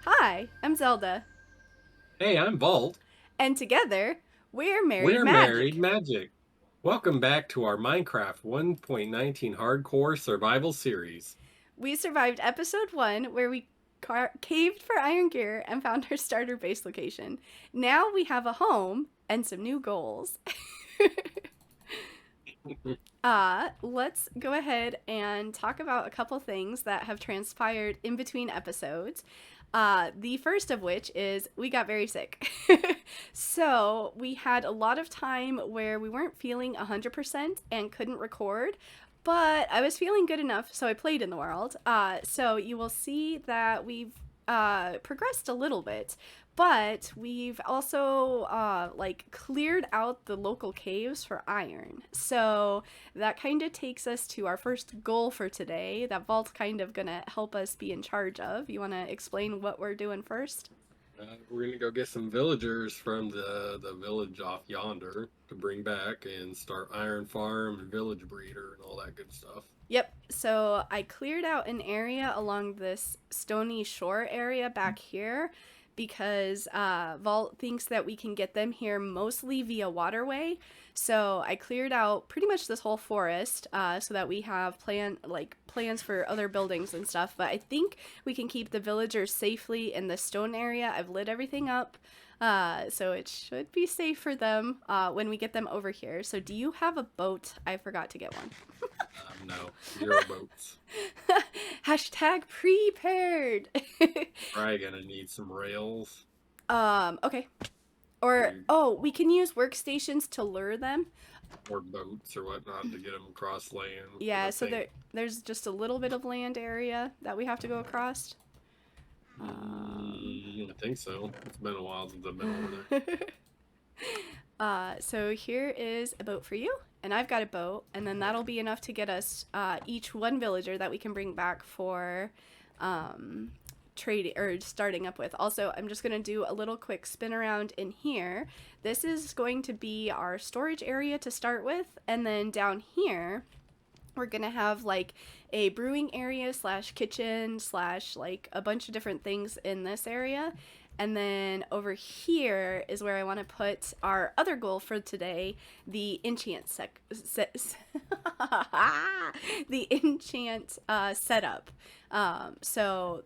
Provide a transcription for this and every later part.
Hi, I'm Zelda, Hey, I'm Vault. and together we're Married We're Married Magic. Magic. Welcome back to our Minecraft 1.19 hardcore survival series. We survived episode 1 where we caved for iron gear and found our starter base location. Now we have a home and some new goals. Let's go ahead and talk about a couple things that have transpired in between episodes. The first of which is we got very sick. So we had a lot of time where we weren't feeling 100% and couldn't record, but I was feeling good enough, so I played in the world. So you will see that we've progressed a little bit, but we've also cleared out the local caves for iron. So that kind of takes us to our first goal for today that Vault's kind of gonna help us be in charge of. You want to explain what we're doing first? We're gonna go get some villagers from the village off yonder to bring back and start iron farm and village breeder and all that good stuff. Yep. So I cleared out an area along this stony shore area back here because Vault thinks that we can get them here mostly via waterway. So I cleared out pretty much this whole forest so that we have plans for other buildings and stuff. But I think we can keep the villagers safely in the stone area. I've lit everything up. So it should be safe for them when we get them over here. So do you have a boat? I forgot to get one. No, zero boats. Hashtag prepared. Probably gonna need some rails Okay. Or, or, oh, we can use workstations to lure them. or boats or whatnot to get them across land. Because Yeah, I so think there's just a little bit of land area that we have to go across. Um, I think so. It's been a while since I've been over there. so here is a boat for you, and I've got a boat, and then that'll be enough to get us each one villager that we can bring back for um, trading or starting up with. Also, I'm just gonna do a little quick spin around in here. This is going to be our storage area to start with, and then down here we're gonna have like a brewing area slash kitchen slash like a bunch of different things in this area. And then over here is where I want to put our other goal for today, the the enchant setup. So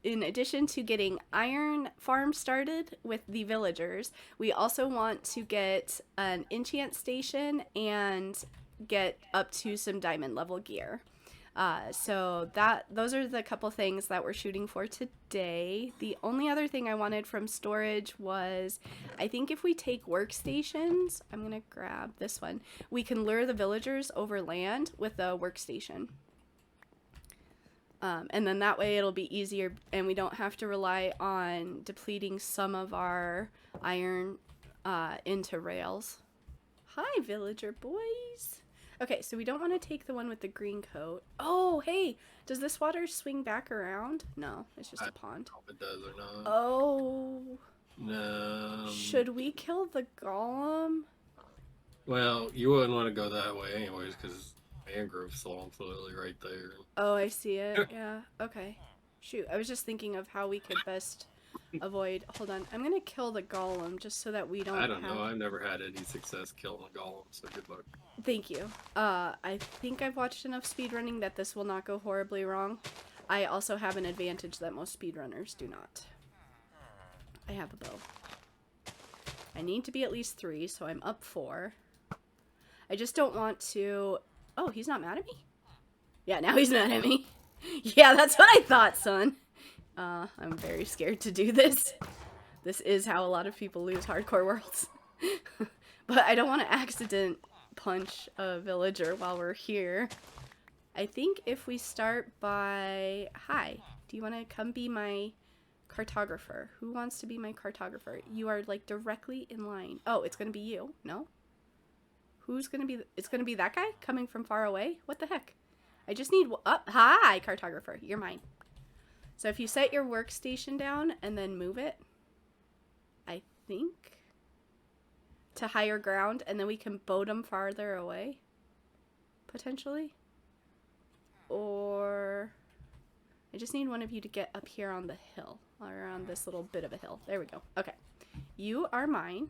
in addition to getting iron farm started with the villagers, we also want to get an enchant station and get up to some diamond level gear. So that those are the couple things that we're shooting for today. The only other thing I wanted from storage was, I think if we take workstations, I'm gonna grab this one. We can lure the villagers over land with a workstation. And then that way it'll be easier and we don't have to rely on depleting some of our iron into rails. Hi, villager boys. Okay, so we don't want to take the one with the green coat. Oh, hey, does this water swing back around? No, it's just I a don't pond. know if it does or not. Oh, Um, should we kill the golem? well, you wouldn't want to go that way anyways, because mangrove swamp's literally right Oh, I see it. there. Yeah, okay. Shoot, I was just thinking of how we could best avoid. Hold on, I'm gonna kill the golem just so that we I don't don't have. know. I've never had any success killing a golem, so good luck. Thank you. I think I've watched enough speedrunning that this will not go horribly wrong. I also have an advantage that most speedrunners do not. I have a bow. I need to be at least 3, so I'm up 4. I just don't want to... Oh, he's not mad at me? Yeah, now he's mad at me. Yeah, that's what I thought, son. I'm very scared to do this. This is how a lot of people lose hardcore worlds. But I don't want to accident punch a villager while we're here. I think if we start by... Hi, do you want to come be my cartographer? Who wants to be my cartographer? You are like directly in line. Oh, it's going to be you. No? Who's going to be... It's going to be that guy coming from far away? What the heck? I just need... Hi, cartographer. You're mine. So if you set your workstation down and then move it, I think, to higher ground, and then we can boat them farther away, potentially. Or I just need one of you to get up here on the hill, or on this little bit of a hill. There we go. Okay. You are mine.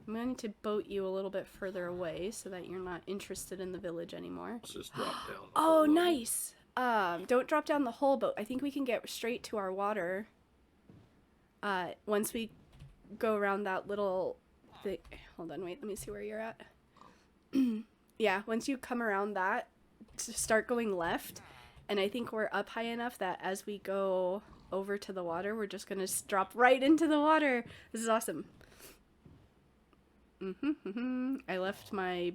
I'm going to boat you a little bit further away so that you're not interested in the village anymore. Let's just drop down. Oh, nice. Don't drop down the whole boat. I think we can get straight to our water. Once we go around that little thing. Hold on, wait. Let me see where you're at. Yeah, once you come around that, start going left. And I think we're up high enough that as we go over to the water, we're just going to drop right into the water. This is awesome. I left my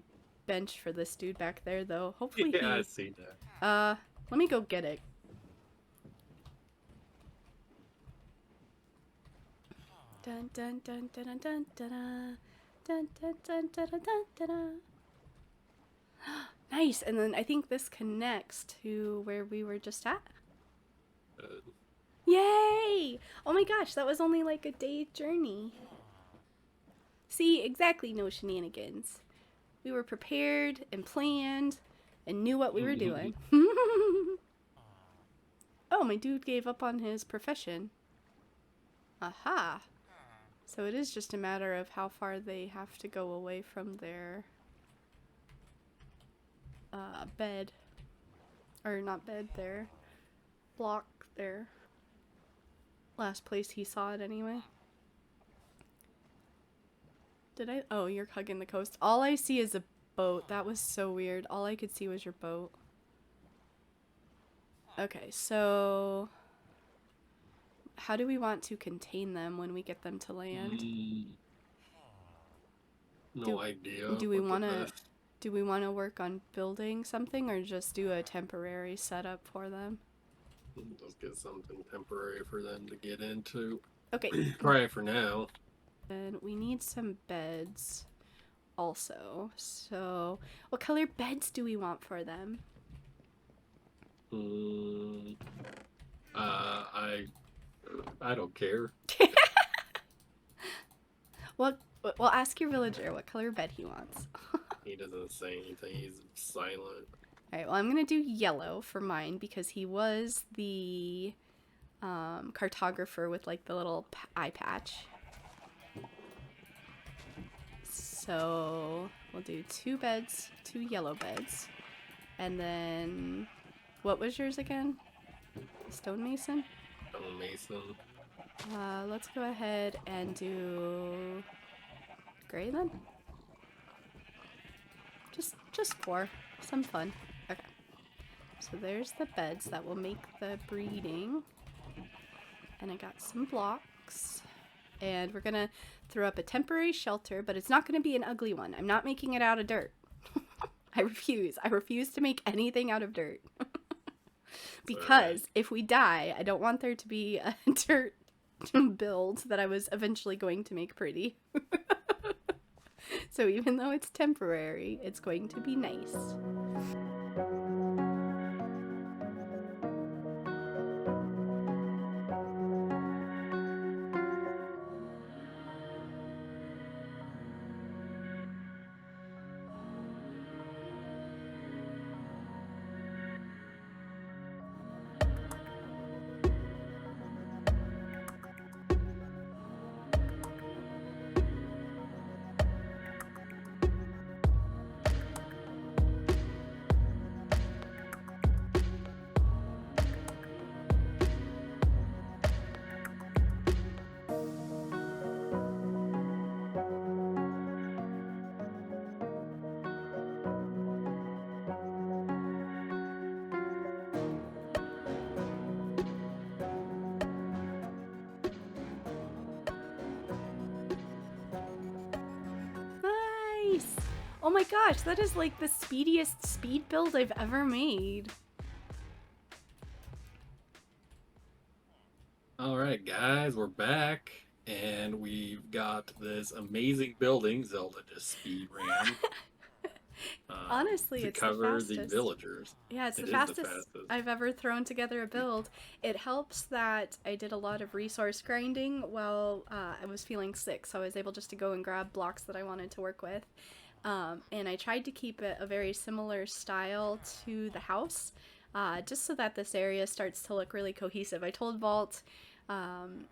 bench for this dude back there, though. Hopefully Yeah, I see that. let me go get it. Dun dun dun dun dun dun dun dun dun dun dun dun dun dun. Nice, and then I think this connects to where we were just at. Yay! Oh my gosh, that was only like a day journey. See, exactly, no shenanigans. We were prepared and planned and knew what we were doing. Oh, my dude gave up on his profession. Aha. So it is just a matter of how far they have to go away from their bed. Or not bed, their block, their last place he saw it anyway. Did I? Oh, you're hugging the coast. All I see is a boat. That was so weird. All I could see was your boat. Okay, so how do we want to contain them when we get them to land? No idea. Do we want to work on building something or just do a temporary setup for them? Let's get something temporary for them to get into. Okay. Try it for now. And we need some beds also. So, what color beds do we want for them? I don't care. Well, ask your villager what color bed he wants. He doesn't say anything. He's silent. Alright, well, I'm going to do yellow for mine because he was the cartographer with, like, the little eye patch. So, we'll do 2 beds, 2 yellow beds. And then, what was yours again? Stonemason? Stonemason. Let's go ahead and do gray then. Just 4. Some fun. Okay. So there's the beds that will make the breeding. And I got some blocks. And we're gonna throw up a temporary shelter, but it's not gonna be an ugly one. I'm not making it out of dirt. I refuse. I refuse to make anything out of dirt. Because if we die, I don't want there to be a dirt build that I was eventually going to make pretty. So even though it's temporary, it's going to be nice. Nice! Oh my gosh, that is like the speediest speed build I've ever made. Alright guys, we're back. And we've got this amazing building Zelda just speed ran. Honestly, to it's cover the the villagers. Yeah, it's It the is fastest, fastest I've ever thrown together a build. It helps that I did a lot of resource grinding while I was feeling sick, so I was able just to go and grab blocks that I wanted to work with. And I tried to keep it a very similar style to the house. just so that this area starts to look really cohesive. I told Vault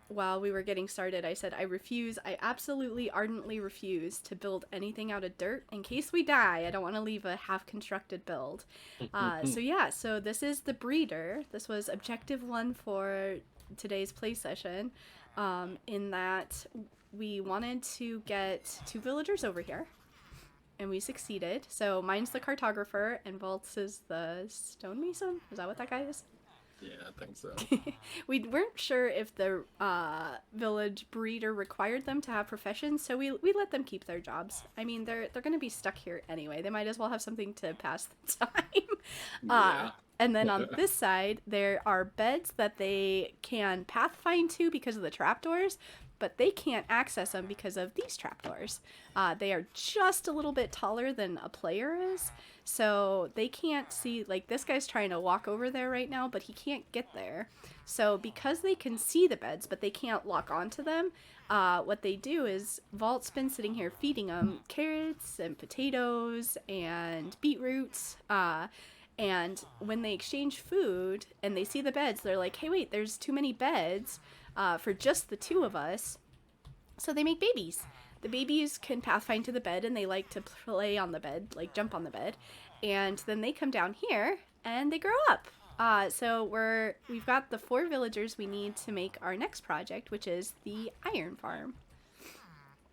while we were getting started, I said, I absolutely ardently refuse to build anything out of dirt. In case we die, I don't want to leave a half-constructed build. So this is the breeder. This was objective 1 for today's play session, in that we wanted to get 2 villagers over here, and we succeeded. So mine's the cartographer, and Vault's is the stonemason. Is that what that guy is? Yeah, I think so. We weren't sure if the village breeder required them to have professions, so we let them keep their jobs. I mean, they're going to be stuck here anyway. They might as well have something to pass the time. Yeah. And then on this side, there are beds that they can pathfind to because of the trapdoors, but they can't access them because of these trapdoors. They are just a little bit taller than a player is, so they can't see, like this guy's trying to walk over there right now, but he can't get there. So because they can see the beds, but they can't lock onto them, what they do is Vault's been sitting here feeding them carrots and potatoes and beetroots, and when they exchange food and they see the beds, they're like, hey, wait, there's too many beds for just the 2 of us. So they make babies. The babies can pathfind to the bed, and they like to play on the bed, like jump on the bed. And then they come down here and they grow up. So we've got the 4 villagers we need to make our next project, which is the iron farm.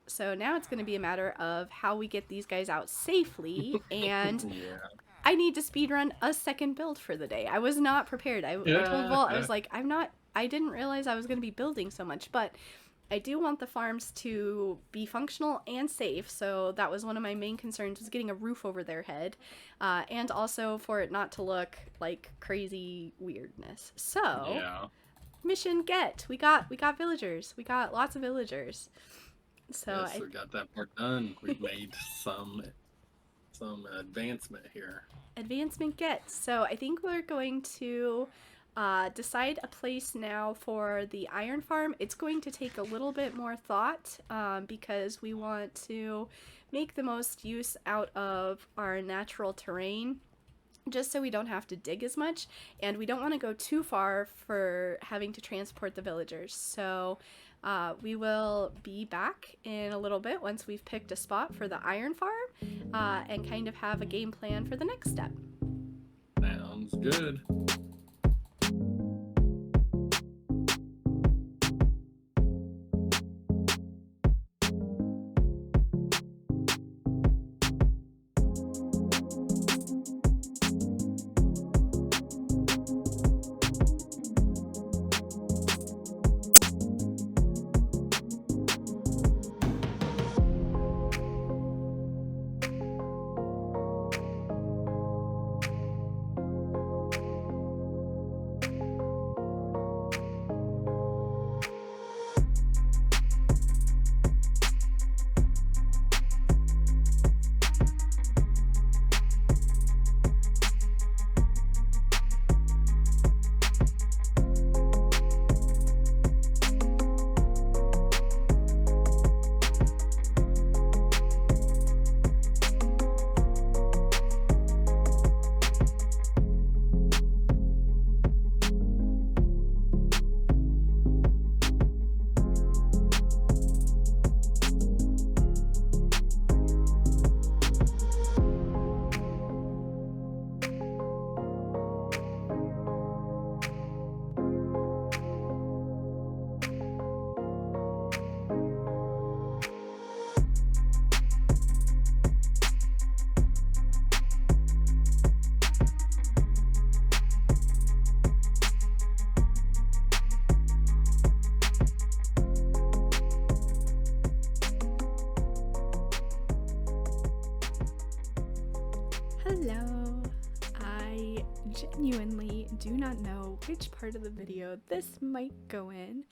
So now it's going to be a matter of how we get these guys out safely, and Yeah. I need to speedrun a second build for the day. I was not prepared. I told Vault, I was like, I didn't realize I was going to be building so much, but I do want the farms to be functional and safe, so that was one of my main concerns, was getting a roof over their head, and also for it not to look like crazy weirdness. So, Yeah. mission get. We got villagers. We got lots of villagers. So Yes, we got that part done. We've made some advancement here. Advancement get. So I think we're going to decide a place now for the iron farm. It's going to take a little bit more thought, because we want to make the most use out of our natural terrain, just so we don't have to dig as much, and we don't want to go too far for having to transport the villagers. So we will be back in a little bit once we've picked a spot for the iron farm, and kind of have a game plan for the next step. Sounds good. Hello. I genuinely do not know which part of the video this might go in.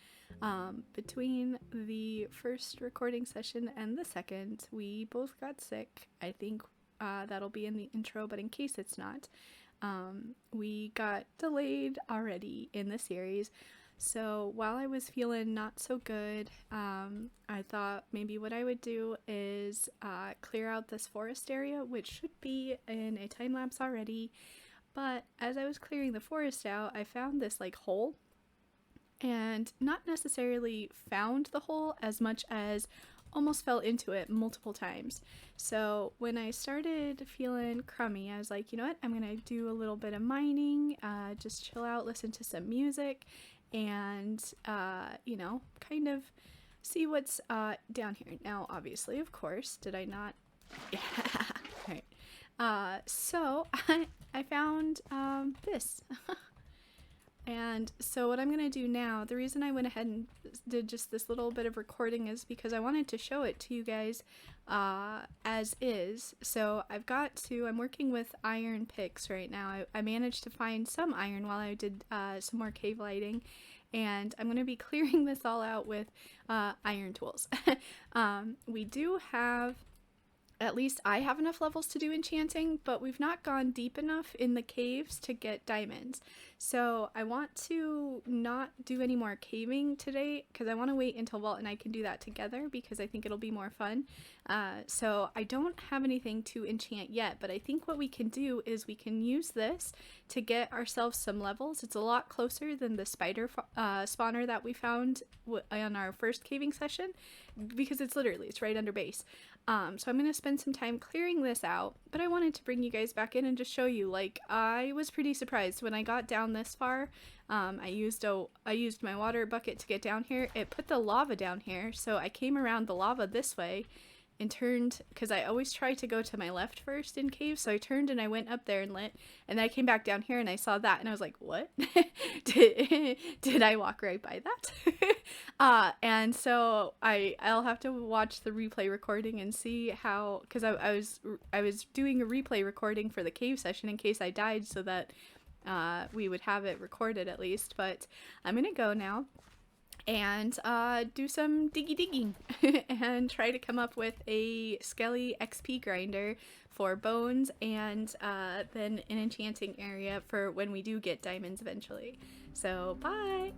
Between the first recording session and the second, we both got sick. I think that'll be in the intro, but in case it's not, we got delayed already in the series. So while I was feeling not so good, I thought maybe what I would do is clear out this forest area, which should be in a time lapse already, But as I was clearing the forest out, I found this like hole, and not necessarily found the hole as much as almost fell into it multiple times. So when I started feeling crummy, I was like, you know what, I'm gonna do a little bit of mining, just chill out, listen to some music, and kind of see what's down here. Now, obviously, of course, did I not? Yeah. Right. So I found this. And so what I'm going to do now, the reason I went ahead and did just this little bit of recording is because I wanted to show it to you guys as is. So I'm working with iron picks right now. I managed to find some iron while I did some more cave lighting. And I'm going to be clearing this all out with iron tools. We do have, at least I have enough levels to do enchanting, but we've not gone deep enough in the caves to get diamonds. So I want to not do any more caving today because I want to wait until Walt and I can do that together because I think it'll be more fun. So I don't have anything to enchant yet, but I think what we can do is we can use this to get ourselves some levels. It's a lot closer than the spider spawner that we found on our first caving session because it's right under base. So I'm going to spend some time clearing this out, but I wanted to bring you guys back in and just show you, like, I was pretty surprised when I got down this far. I used my water bucket to get down here. It put the lava down here, so I came around the lava this way and turned, because I always try to go to my left first in caves, so I turned and I went up there and lit, and then I came back down here and I saw that and I was like, what? did I walk right by that? And so I'll have to watch the replay recording and see how, because I was doing a replay recording for the cave session in case I died so that we would have it recorded at least. But I'm gonna go now and do some digging and try to come up with a skelly XP grinder for bones, and then an enchanting area for when we do get diamonds eventually. So bye!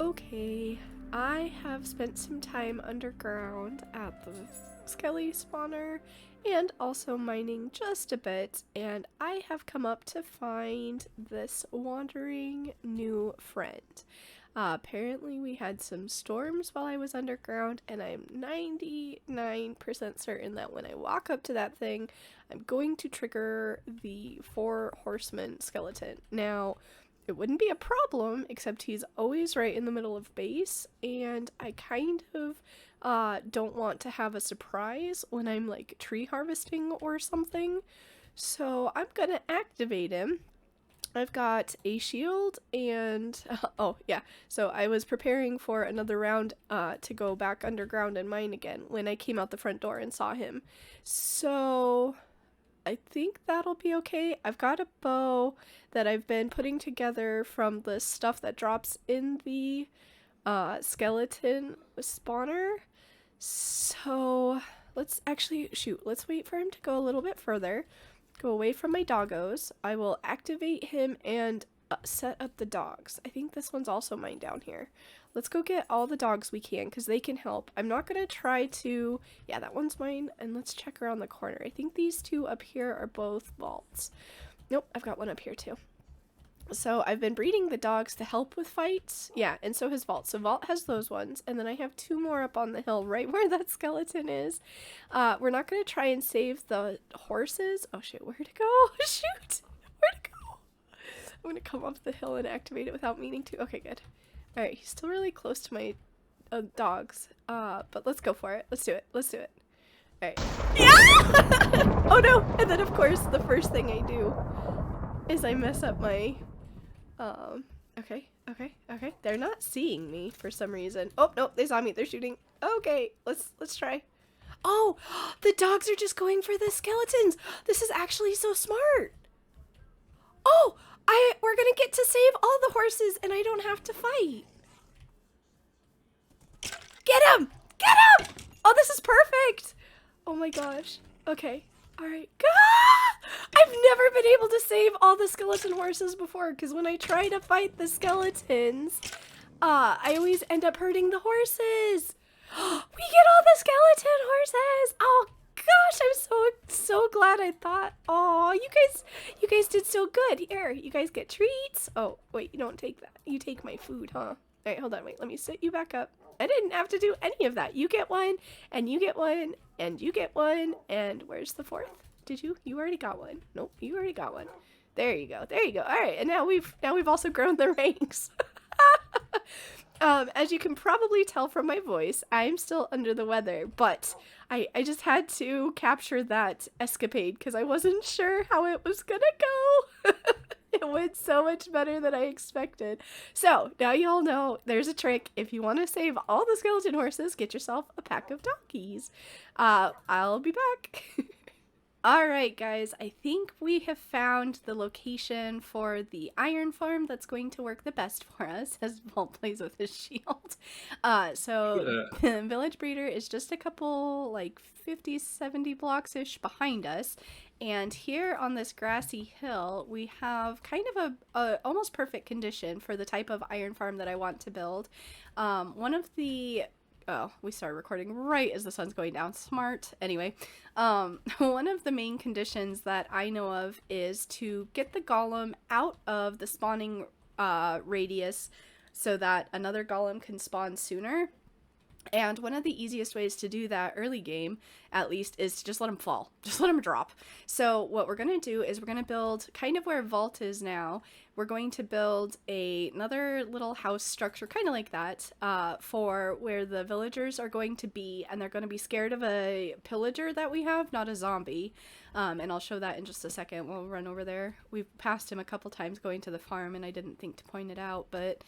Okay, I have spent some time underground at the Skelly spawner and also mining just a bit, and I have come up to find this wandering new friend. Apparently we had some storms while I was underground, and I'm 99% certain that when I walk up to that thing, I'm going to trigger the 4 horsemen skeleton. Now, it wouldn't be a problem, except he's always right in the middle of base, and I kind of don't want to have a surprise when I'm like tree harvesting or something. So I'm gonna activate him. I've got a shield and oh yeah, so I was preparing for another round to go back underground and mine again when I came out the front door and saw him. So I think that'll be okay. I've got a bow that I've been putting together from the stuff that drops in the skeleton spawner. So let's actually shoot. Let's wait for him to go a little bit further. Go away from my doggos. I will activate him and set up the dogs. I think this one's also mine down here. Let's go get all the dogs we can because they can help. I'm not going to try to... Yeah, that one's mine. And let's check around the corner. I think these two up here are both vaults. Nope, I've got one up here too. So I've been breeding the dogs to help with fights. Yeah, and so has Vault. So Vault has those ones. And then I have two more up on the hill right where that skeleton is. We're not going to try and save the horses. Oh, shit. Where'd it go? Shoot. Where'd it go? I'm going to come up the hill and activate it without meaning to. Okay, good. All right. He's still really close to my dogs. But let's go for it. Let's do it. Let's do it. All right. Yeah! Oh, no. And then, of course, the first thing I do is I mess up my... okay. They're not seeing me for some reason. Oh, no, they saw me. They're shooting. Okay, let's try. Oh, the dogs are just going for the skeletons. This is actually so smart. Oh, we're gonna get to save all the horses and I don't have to fight. Get him! Get him! Oh, this is perfect. Oh my gosh. Okay. All right. I've never been able to save all the skeleton horses before because when I try to fight the skeletons, I always end up hurting the horses. We get all the skeleton horses. Oh gosh, I'm so glad I thought. Oh, you guys did so good. Here, you guys get treats. Oh, wait, you don't take that. You take my food, huh? All right, hold on. Wait, let me sit you back up. I didn't have to do any of that. You get one, and you get one, and you get one, and where's the fourth? Did you? You already got one. Nope, you already got one. There you go. There you go. All right, and now we've also grown the ranks. As you can probably tell from my voice, I'm still under the weather, but I just had to capture that escapade because I wasn't sure how it was gonna go. It went so much better than I expected. So now you all know there's a trick. If you want to save all the skeleton horses, get yourself a pack of donkeys. I'll be back. All right, guys, I think we have found the location for the iron farm that's going to work the best for us as Vault plays with his shield. So the village breeder is just a couple, like 50, 70 blocks-ish behind us. And here on this grassy hill, we have kind of a almost perfect condition for the type of iron farm that I want to build. One of the... Oh, we started recording right as the sun's going down. Smart. Anyway, one of the main conditions that I know of is to get the golem out of the spawning radius so that another golem can spawn sooner. And one of the easiest ways to do that early game, at least, is to just let them fall. Just let them drop. So what we're going to do is we're going to build kind of where Vault is now. We're going to build another little house structure, kind of like that, for where the villagers are going to be. And they're going to be scared of a pillager that we have, not a zombie. And I'll show that in just a second. We'll run over there. We've passed him a couple times going to the farm, and I didn't think to point it out. But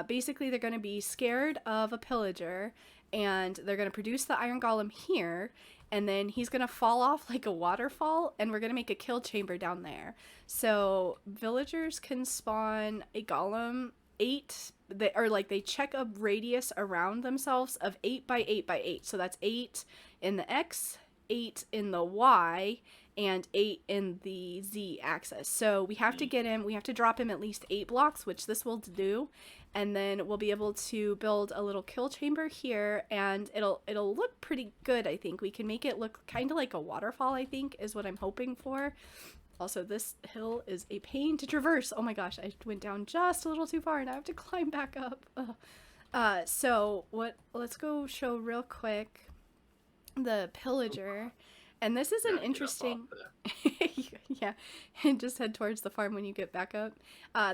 basically, they're going to be scared of a pillager, and they're going to produce the iron golem here, and then he's going to fall off like a waterfall, and we're going to make a kill chamber down there. So villagers can spawn a golem 8, they check a radius around themselves of 8 by 8 by 8. So that's 8 in the X, 8 in the Y, and 8 in the Z axis. So we have to get him, we have to drop him at least 8 blocks, which this will do. And then we'll be able to build a little kill chamber here, and it'll look pretty good, I think. We can make it look kind of like a waterfall, I think, is what I'm hoping for. Also, this hill is a pain to traverse. Oh my gosh, I went down just a little too far and I have to climb back up. So let's go show real quick the pillager. And this is an interesting... Yeah, and just head towards the farm when you get back up.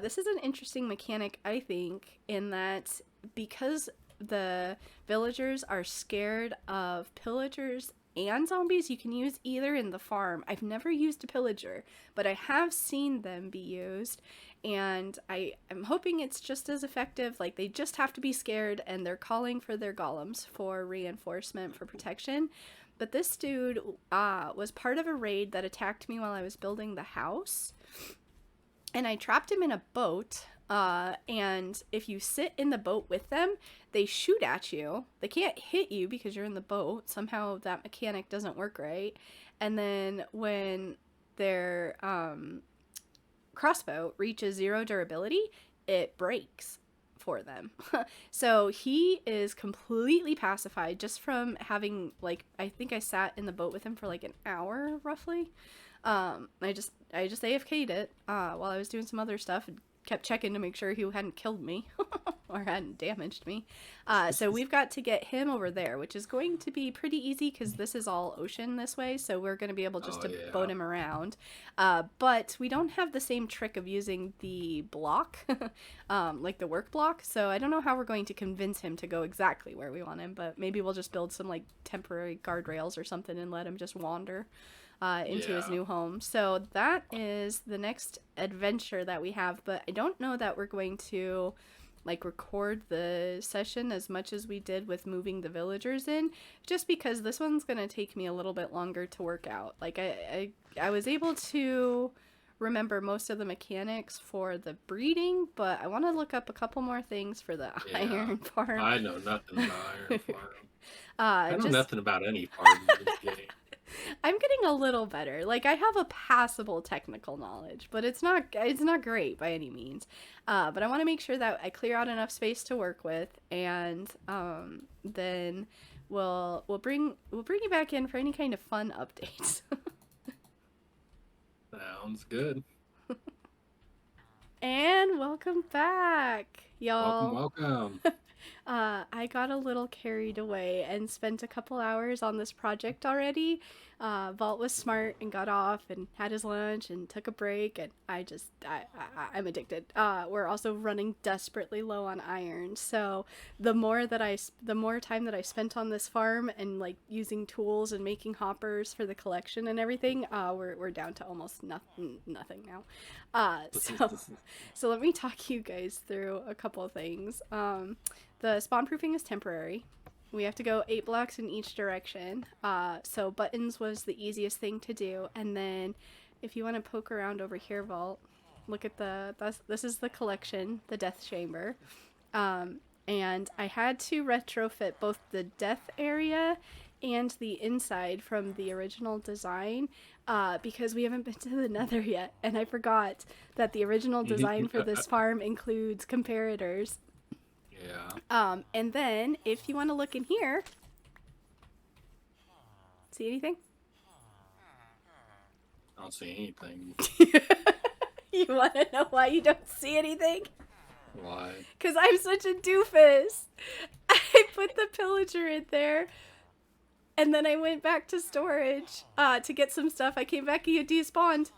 This is an interesting mechanic, I think, in that because the villagers are scared of pillagers and zombies, you can use either in the farm. I've never used a pillager, but I have seen them be used, and I'm hoping it's just as effective. Like, they just have to be scared, and they're calling for their golems for reinforcement, for protection. But this dude was part of a raid that attacked me while I was building the house. And I trapped him in a boat. And if you sit in the boat with them, they shoot at you. They can't hit you because you're in the boat. Somehow that mechanic doesn't work right. And then when their crossbow reaches 0 durability, it breaks for them. So he is completely pacified just from having, like, I think I sat in the boat with him for like an hour roughly. I just AFK'd it while I was doing some other stuff and kept checking to make sure he hadn't killed me or hadn't damaged me. So we've got to get him over there, which is going to be pretty easy because this is all ocean this way, so we're going to be able just to boat him around. But we don't have the same trick of using the block, like the work block, so I don't know how we're going to convince him to go exactly where we want him, but maybe we'll just build some like temporary guardrails or something and let him just wander into his new home. So that is the next adventure that we have, but I don't know that we're going to like record the session as much as we did with moving the villagers in, just because this one's going to take me a little bit longer to work out. Like I was able to remember most of the mechanics for the breeding, but I want to look up a couple more things for the iron farm. I know nothing about iron farm. I know nothing about any farm in this game. I'm getting a little better. Like, I have a passable technical knowledge, but it's not great by any means. But I want to make sure that I clear out enough space to work with, and then we'll bring you back in for any kind of fun updates. Sounds good. And welcome back, y'all. Welcome. I got a little carried away and spent a couple hours on this project already. Vault was smart and got off and had his lunch and took a break, and I'm addicted. We're also running desperately low on iron, so the more time that I spent on this farm and like using tools and making hoppers for the collection and everything, we're down to almost nothing now. So let me talk you guys through a couple of things. The spawn proofing is temporary. We have to go 8 blocks in each direction. So buttons was the easiest thing to do. And then if you want to poke around over here, Vault, look at this is the collection, the death chamber. And I had to retrofit both the death area and the inside from the original design because we haven't been to the Nether yet. And I forgot that the original design for this farm includes comparators. Yeah. And then if you want to look in here, see anything? I don't see anything. You want to know why you don't see anything? Why? Because I'm such a doofus. I put the pillager in there, and then I went back to storage to get some stuff. I came back and he had despawned.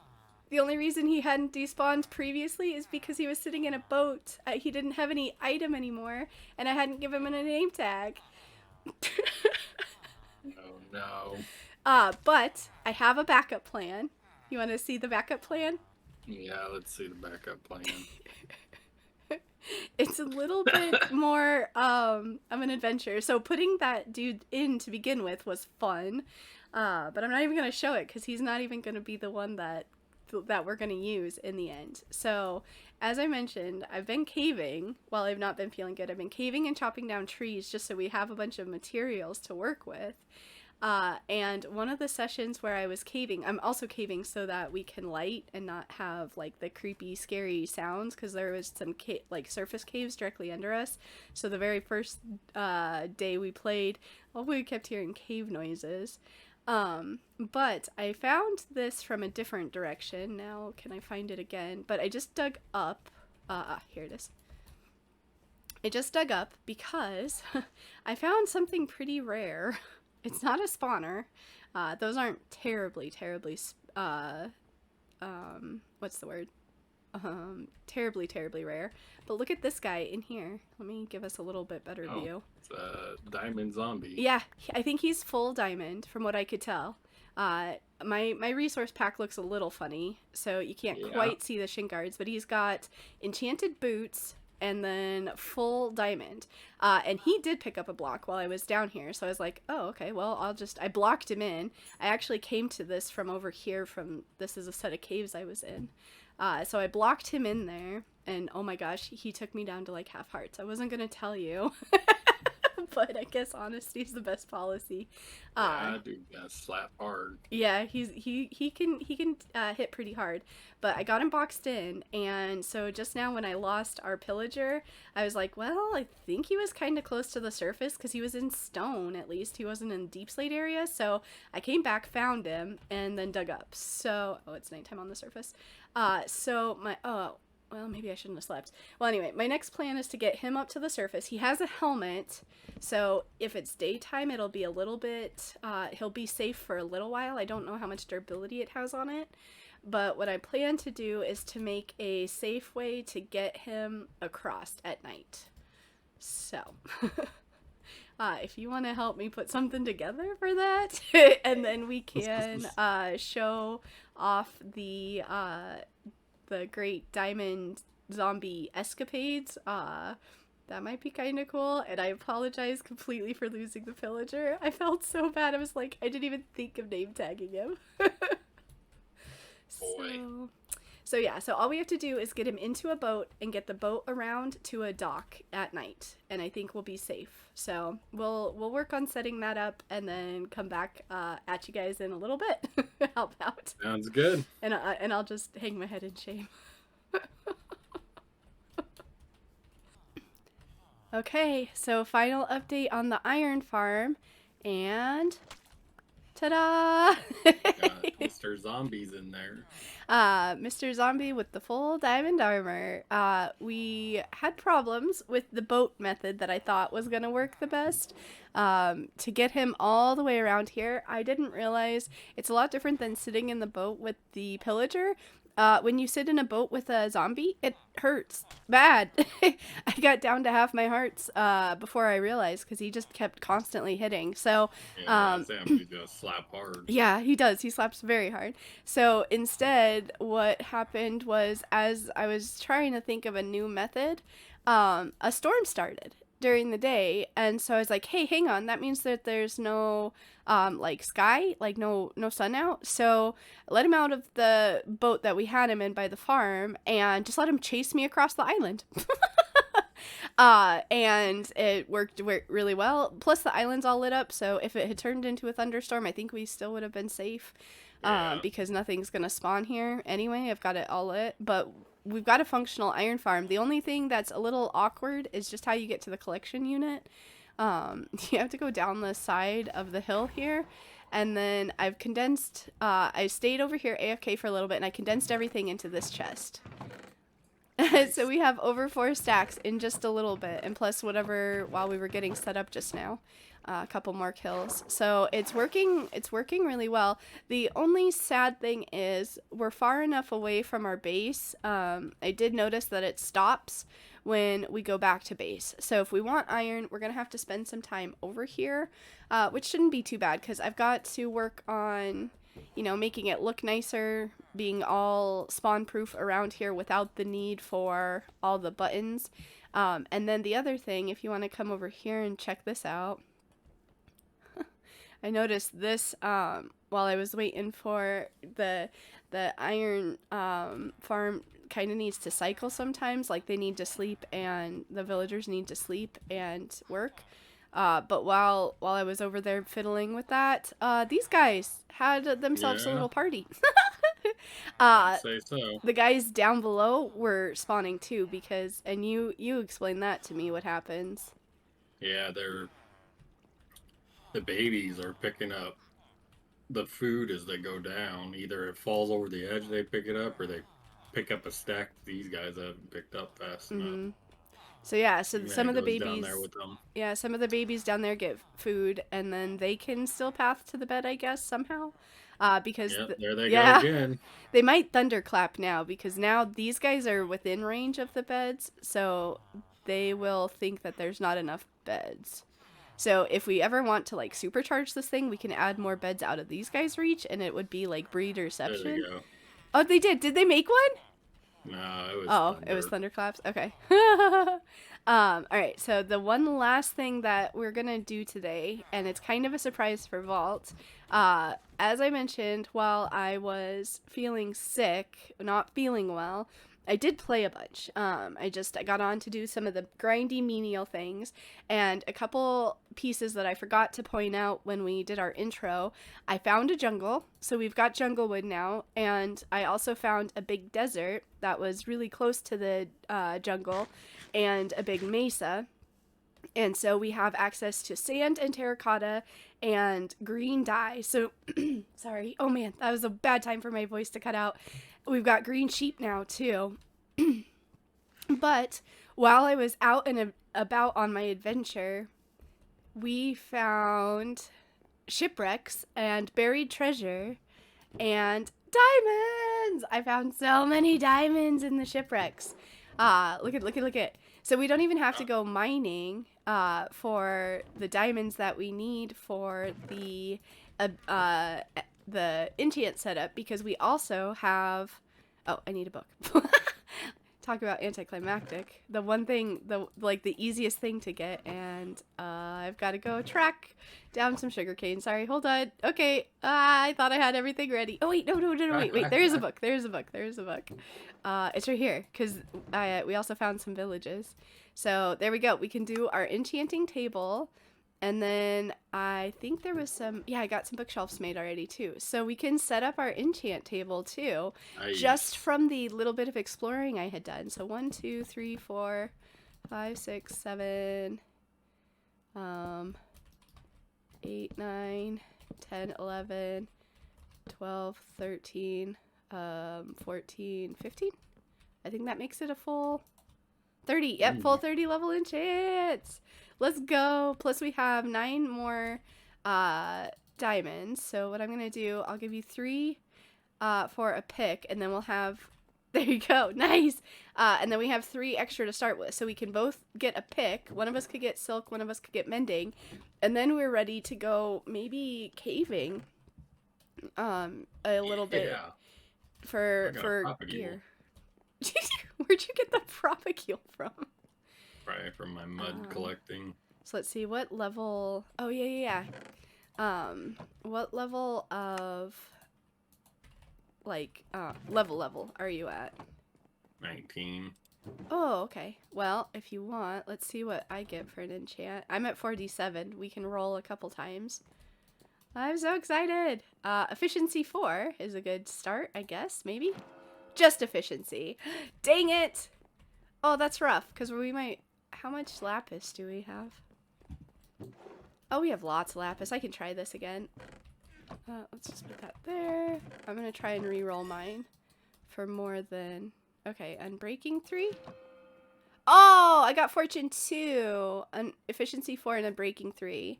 The only reason he hadn't despawned previously is because he was sitting in a boat. He didn't have any item anymore, and I hadn't given him a name tag. Oh no. But I have a backup plan. You want to see the backup plan? Yeah, let's see the backup plan. It's a little bit more of an adventure. So putting that dude in to begin with was fun, but I'm not even going to show it because he's not even going to be the one that we're going to use in the end. So as I mentioned, I've been caving while I've not been feeling good. I've been caving and chopping down trees just so we have a bunch of materials to work with. And one of the sessions where I was caving, I'm also caving so that we can light and not have like the creepy, scary sounds, because there was some like surface caves directly under us. So the very first day we played, we kept hearing cave noises. But I found this from a different direction. Now, can I find it again? But I just dug up. Here it is. I just dug up because I found something pretty rare. It's not a spawner. Those aren't terribly, what's the word? Terribly rare. But look at this guy in here. Let me give us a little bit better view. It's a diamond zombie. Yeah, I think he's full diamond from what I could tell. My resource pack looks a little funny, so you can't quite see the shin guards, but he's got enchanted boots, and then full diamond. And he did pick up a block while I was down here, so I was like, oh, okay, well, I blocked him in. I actually came to this from over here, this is a set of caves I was in. So I blocked him in there, and oh my gosh, he took me down to like half hearts. I wasn't gonna tell you. But I guess honesty is the best policy. Yeah, dude, got slap hard. Yeah, he can hit pretty hard, but I got him boxed in, and so just now when I lost our pillager, I was like, well, I think he was kind of close to the surface because he was in stone. At least he wasn't in deep slate area. So I came back, found him, and then dug up. So it's nighttime on the surface. So my well, maybe I shouldn't have slept. Well, anyway, my next plan is to get him up to the surface. He has a helmet, so if it's daytime, it'll be a little bit, he'll be safe for a little while. I don't know how much durability it has on it, but what I plan to do is to make a safe way to get him across at night. So, if you want to help me put something together for that, and then we can show off the great diamond zombie escapades, that might be kind of cool. And I apologize completely for losing the pillager. I felt so bad. I was like, I didn't even think of name tagging him. So yeah, so all we have to do is get him into a boat and get the boat around to a dock at night, and I think we'll be safe. So we'll work on setting that up and then come back at you guys in a little bit. Help out. Sounds good. And I'll just hang my head in shame. Okay, so final update on the iron farm, and ta-da! Got Mr. Zombies in there. Mr. Zombie with the full diamond armor. We had problems with the boat method that I thought was gonna work the best. To get him all the way around here, I didn't realize it's a lot different than sitting in the boat with the pillager. When you sit in a boat with a zombie, it hurts bad. I got down to half my hearts before I realized, because he just kept constantly hitting. So Yeah, Sam, he's gonna slap hard. yeah, he does. He slaps very hard. So instead, what happened was, as I was trying to think of a new method, a storm started during the day, and so I was like, hey, hang on, that means that there's no like sky, like no sun out. So I let him out of the boat that we had him in by the farm and just let him chase me across the island. And it worked really well. Plus the island's all lit up, so if it had turned into a thunderstorm, I think we still would have been safe. Because nothing's gonna spawn here anyway. I've got it all lit, but we've got a functional iron farm. The only thing that's a little awkward is just how you get to the collection unit. You have to go down the side of the hill here, and then I've condensed, I stayed over here AFK for a little bit, and I condensed everything into this chest. Nice. So we have over 4 stacks in just a little bit, and plus whatever while we were getting set up just now. A couple more kills. So it's working really well. The only sad thing is we're far enough away from our base. I did notice that it stops when we go back to base. So if we want iron, we're going to have to spend some time over here, which shouldn't be too bad because I've got to work on, you know, making it look nicer, being all spawn proof around here without the need for all the buttons. And then the other thing, if you want to come over here and check this out, I noticed this while I was waiting for the iron farm kind of needs to cycle sometimes. Like they need to sleep and the villagers need to sleep and work. But while I was over there fiddling with that, these guys had themselves a little party. Say so. The guys down below were spawning too because, and you explained that to me, what happens. Yeah, the babies are picking up the food as they go down. Either it falls over the edge, they pick it up, or they pick up a stack these guys haven't picked up fast enough. So yeah, so some of the babies down there with them. Yeah, some of the babies down there get food, and then they can still path to the bed, I guess, somehow. Because there they go again. They might thunderclap now because now these guys are within range of the beds, so they will think that there's not enough beds. So if we ever want to like supercharge this thing, we can add more beds out of these guys' reach, and it would be like breed reception. There they go. Oh, they did. Did they make one? No, it was Oh, it was thunder. thunderclaps? Okay. All right, so the one last thing that we're gonna do today, and it's kind of a surprise for Vault, as I mentioned, while I was feeling sick, not feeling well, I did play a bunch. I got on to do some of the grindy menial things, and a couple pieces that I forgot to point out when we did our intro. I found a jungle, so we've got jungle wood now, and I also found a big desert that was really close to the jungle, and a big mesa. And so we have access to sand and terracotta and green dye. So, sorry. Oh man, that was a bad time for my voice to cut out. We've got green sheep now too. But while I was out and about on my adventure, we found shipwrecks and buried treasure and diamonds. I found so many diamonds in the shipwrecks. Look at. So we don't even have to go mining for the diamonds that we need for the enchant setup, because we also have. Oh, I need a book. Talk about anticlimactic. The one thing, the easiest thing to get, and I've got to go track down some sugarcane. Sorry, hold on. Okay, I thought I had everything ready. Oh wait, no, wait. There is a book. There is a book. It's right here, because we also found some villages. So there we go. We can do our enchanting table. And then I think there was I got some bookshelves made already too. So we can set up our enchant table too, Nice. just from the little bit of exploring I had done. So 1, 2, 3, 4, 5, 6, 7, 8, 9, 10, 11, 12, 13, 14, 15. I think that makes it a full 30. Yep, full 30 level enchants. Let's go. Plus we have 9 more diamonds. So what I'm going to do, I'll give you 3 for a pick, and then we'll have, there you go, nice. And then we have 3 extra to start with. So we can both get a pick. One of us could get silk, one of us could get mending. And then we're ready to go maybe caving a little bit for gear. Where'd you get the propagule from? Right, from my mud collecting. So let's see, what level... Oh, yeah. What level of... level are you at? 19. Oh, okay. Well, if you want, let's see what I get for an enchant. I'm at 4d7. We can roll a couple times. I'm so excited! Efficiency 4 is a good start, I guess, maybe? Just efficiency. Dang it! Oh, that's rough, because we might... How much lapis do we have? Oh, we have lots of lapis. I can try this again. Let's just put that there. I'm going to try and re-roll mine for more than... Okay, unbreaking 3? Oh, I got fortune 2. Efficiency 4 and unbreaking 3.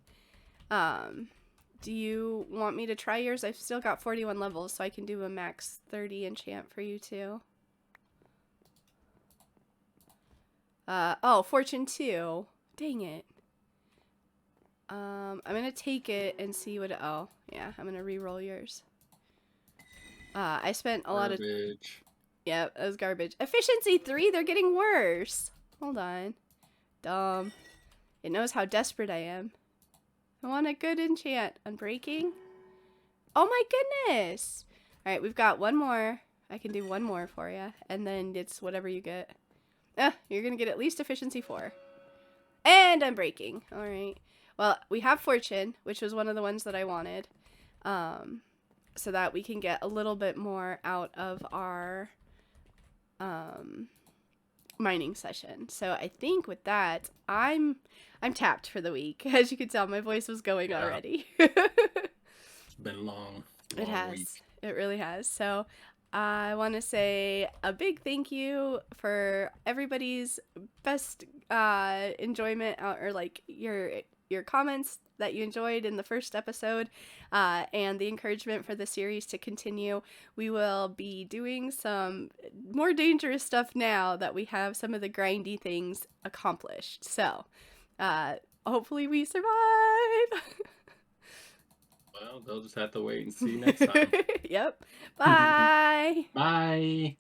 Do you want me to try yours? I've still got 41 levels, so I can do a max 30 enchant for you too. Oh, fortune 2. Dang it. I'm gonna take it and see what oh, yeah, I'm gonna re-roll yours. I spent a lot of... Yeah, that was garbage. Efficiency 3, they're getting worse. Hold on. Dumb. It knows how desperate I am. I want a good enchant. Unbreaking? Oh my goodness! Alright, we've got one more. I can do one more for you. And then it's whatever you get. You're gonna get at least efficiency 4. And unbreaking. Alright. Well, we have fortune, which was one of the ones that I wanted. So that we can get a little bit more out of our mining session. So I think with that, I'm tapped for the week. As you can tell, my voice was going already. It's been long. It has. Week. It really has. So I want to say a big thank you for everybody's best enjoyment, or like your comments that you enjoyed in the first episode, and the encouragement for the series to continue. We will be doing some more dangerous stuff now that we have some of the grindy things accomplished. So hopefully we survive. Well, they'll just have to wait and see next time. Yep. Bye. Bye.